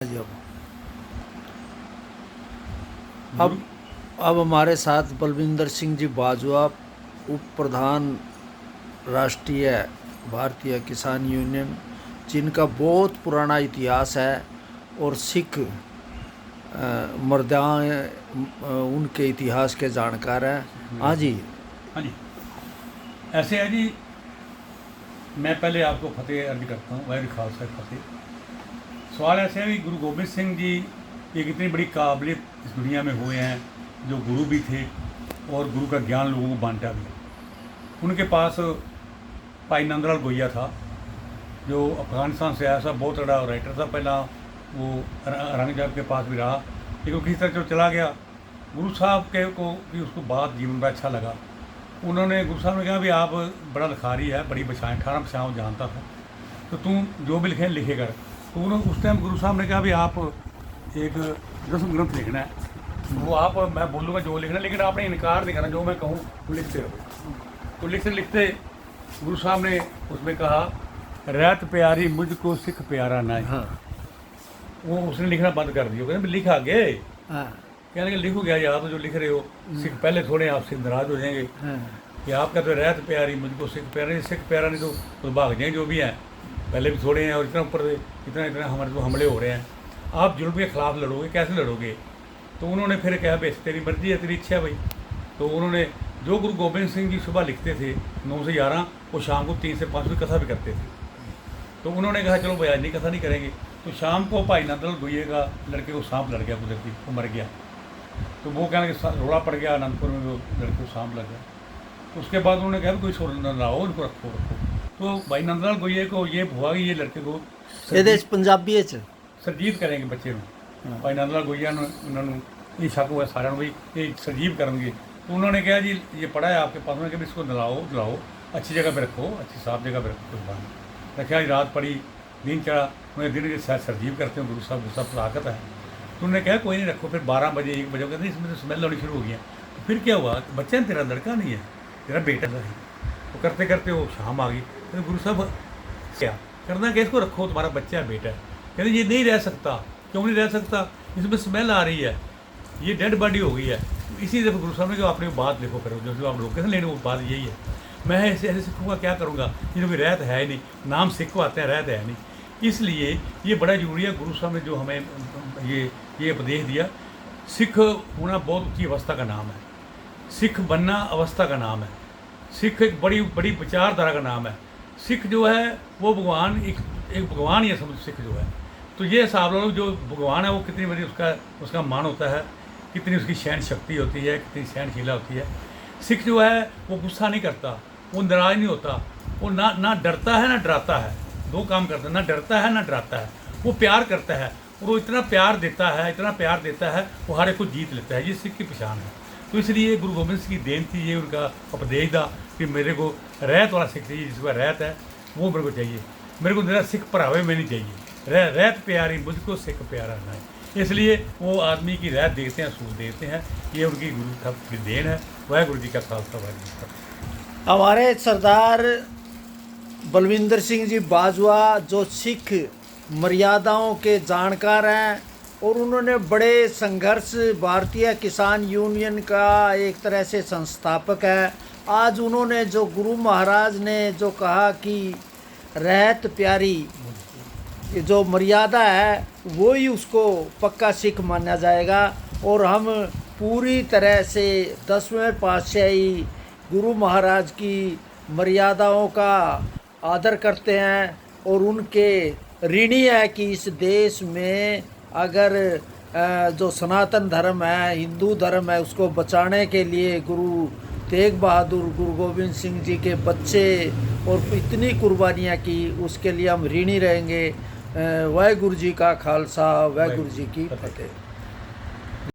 जी। अब हमारे साथ बलविंदर सिंह जी बाजवा, उप प्रधान राष्ट्रीय भारतीय किसान यूनियन, जिनका बहुत पुराना इतिहास है और सिख मर्दाएं उनके इतिहास के जानकार हैं। हाँ जी। हाँ जी, ऐसे है जी। मैं पहले आपको फतेह अर्ज करता हूँ, वाहिगुरू खालसा फतेह। सवाल ऐसे है कि गुरु गोबिंद सिंह जी एक इतनी बड़ी काबिलियत इस दुनिया में हुए हैं, जो गुरु भी थे और गुरु का ज्ञान लोगों को बांटा भी। उनके पास भाई नंदलाल गोहिया था, जो अफगानिस्तान से आया, बहुत बड़ा राइटर था। पहला वो औरंगजेब के पास भी रहा, लेकिन वो किसी तरह जो चला गया। गुरु साहब के को भी उसको बात जीवन में अच्छा लगा। उन्होंने गुरु साहब ने कहा भी आप बड़ा लिखारी है, बड़ी बछाएँ 18 बछाएँ जानता था, तो तू जो भी लिखे कर। तो उन्होंने उस टाइम गुरु साहब ने कहा भी आप एक रस्म ग्रंथ लिखना है, वो आप मैं बोलूँगा जो लिखना है, लेकिन आपने इनकार नहीं करना, जो मैं कहूँ वो लिखते रहो। तो लिखते लिखते गुरु साहब ने उसमें कहा, रैत प्यारी मुझको सिख प्यारा ना है। हाँ। वो उसने लिखना बंद कर दिया, कहते लिख आगे। हाँ। कहने लगे लिखो क्या यार, तो जो लिख रहे हो सिख पहले थोड़े आपसे नाराज हो जाएंगे। हाँ। कि आपका तो रैत प्यारी मुझको सिख प्यारा नहीं, सिख प्यारा नहीं तो भाग जाएँ जो भी हैं, पहले भी थोड़े हैं और इतना ऊपर से इतना हमारे तो हमले हो रहे हैं। आप जुल्म के ख़िलाफ़ लड़ोगे, कैसे लड़ोगे? तो उन्होंने फिर कहा बेस तेरी मर्जी है, तेरी इच्छा है भाई। तो उन्होंने जो गुरु गोबिंद सिंह जी सुबह लिखते थे 9 से 11, वो शाम को 3 से 5 बजे कथा भी करते थे। तो उन्होंने कहा चलो भाई आज नहीं कथा नहीं करेंगे। तो शाम को भाई नंदलाल गोहिया का लड़के को सांप लड़ गया, कुदरती वो मर गया। तो वो कहने के रोड़ा पड़ गया अनंतपुर में, वो लड़के को सांप लग गया। तो उसके बाद उन्होंने कहा कोई छोड़ न लाओ, इनको रखो। तो भाई नंदलाल गोहिया को ये हुआ कि ये लड़के को पंजाबी सरजीत करेंगे बच्चे ਨੂੰ। भाई नंदलाल गोहिया ने उन्होंने ये शक हुआ सारे भाई ये सरजीव करेंगे। तो उन्होंने कहा जी ये पढ़ा है आपके पास, उन्होंने कहा इसको दिलाओ अच्छी जगह पे रखो, अच्छी साफ जगह पे रखो। कुर्बान रखा, रात पड़ी, दिन चढ़ा, उन्हें दिन के सरजीव करते हैं गुरु साहब ताकत है। तो उन्होंने कहा कोई नहीं रखो। फिर 12 बजे 1 बजे कहते इसमें तो स्मेल आनी शुरू हो गई है। तो फिर क्या हुआ, बच्चा तेरा लड़का नहीं है, तेरा बेटा है। तो करते करते वो शाम आ गई। तो गुरु साहब क्या करना, कि इसको रखो, तुम्हारा बच्चा है, बेटा है। कहते ये नहीं रह सकता। क्यों नहीं रह सकता? इसमें स्मेल आ रही है, ये डेड बॉडी हो गई है। इसी तरह गुरु साहब ने कहा अपनी बात लिखो करो, जो आप लोग कहते लेने वो बात यही है। मैं ऐसे ऐसे सिखूँगा, क्या करूँगा, जिन्हें कोई रहत है नहीं, नाम सिख को आते हैं, रहत है नहीं। इसलिए ये बड़ा जरूरी है। गुरु साहब ने जो हमें ये उपदेश दिया, सिख होना बहुत ऊँची अवस्था का नाम है, सिख बनना अवस्था का नाम है, सिख एक बड़ी बड़ी विचारधारा का नाम है। सिख जो है वो भगवान एक भगवान ही है, समझ सिख जो है। तो ये हिसाब लो जो भगवान है वो कितनी बड़ी उसका मान होता है, कितनी उसकी सहन शक्ति होती है, कितनी सहनशीला होती है। सिख जो है वो गुस्सा नहीं करता, वो नाराज नहीं होता, वो ना डरता है ना डराता है। 2 काम करता है, ना डरता है ना डराता है। वो प्यार करता है और वो इतना प्यार देता है वो हर एक को जीत लेता है। ये सिख की पहचान है। तो इसलिए गुरु गोबिंद सिंह की देन थी, ये उनका उपदेश था कि मेरे को रहत वाला सिख चाहिए, जिसका रहत है वो मेरे को चाहिए। मेरे को मेरा सिख भरावे में नहीं चाहिए, रहत प्यारी मुझको सिख प्यारा ना है। इसलिए वो आदमी की रहत देखते हैं, सूझ देखते हैं। ये उनकी गुरु साहब की देन है। वाहिगुरू जी का खालसा, वाहिगुरू जी का। हमारे सरदार बलविंदर सिंह जी बाजवा जो सिख मर्यादाओं के जानकार हैं और उन्होंने बड़े संघर्ष, भारतीय किसान यूनियन का एक तरह से संस्थापक है। आज उन्होंने जो गुरु महाराज ने जो कहा कि रहत प्यारी जो मर्यादा है वो ही उसको पक्का सिख माना जाएगा। और हम पूरी तरह से 10वें पातशाही गुरु महाराज की मर्यादाओं का आदर करते हैं और उनके ऋणी है कि इस देश में अगर जो सनातन धर्म है, हिंदू धर्म है, उसको बचाने के लिए गुरु तेग बहादुर, गुरु गोबिंद सिंह जी के बच्चे और इतनी कुर्बानियाँ की, उसके लिए हम ऋणी रहेंगे। वाहिगुरू जी का खालसा, वाहिगुरू जी की फतेह।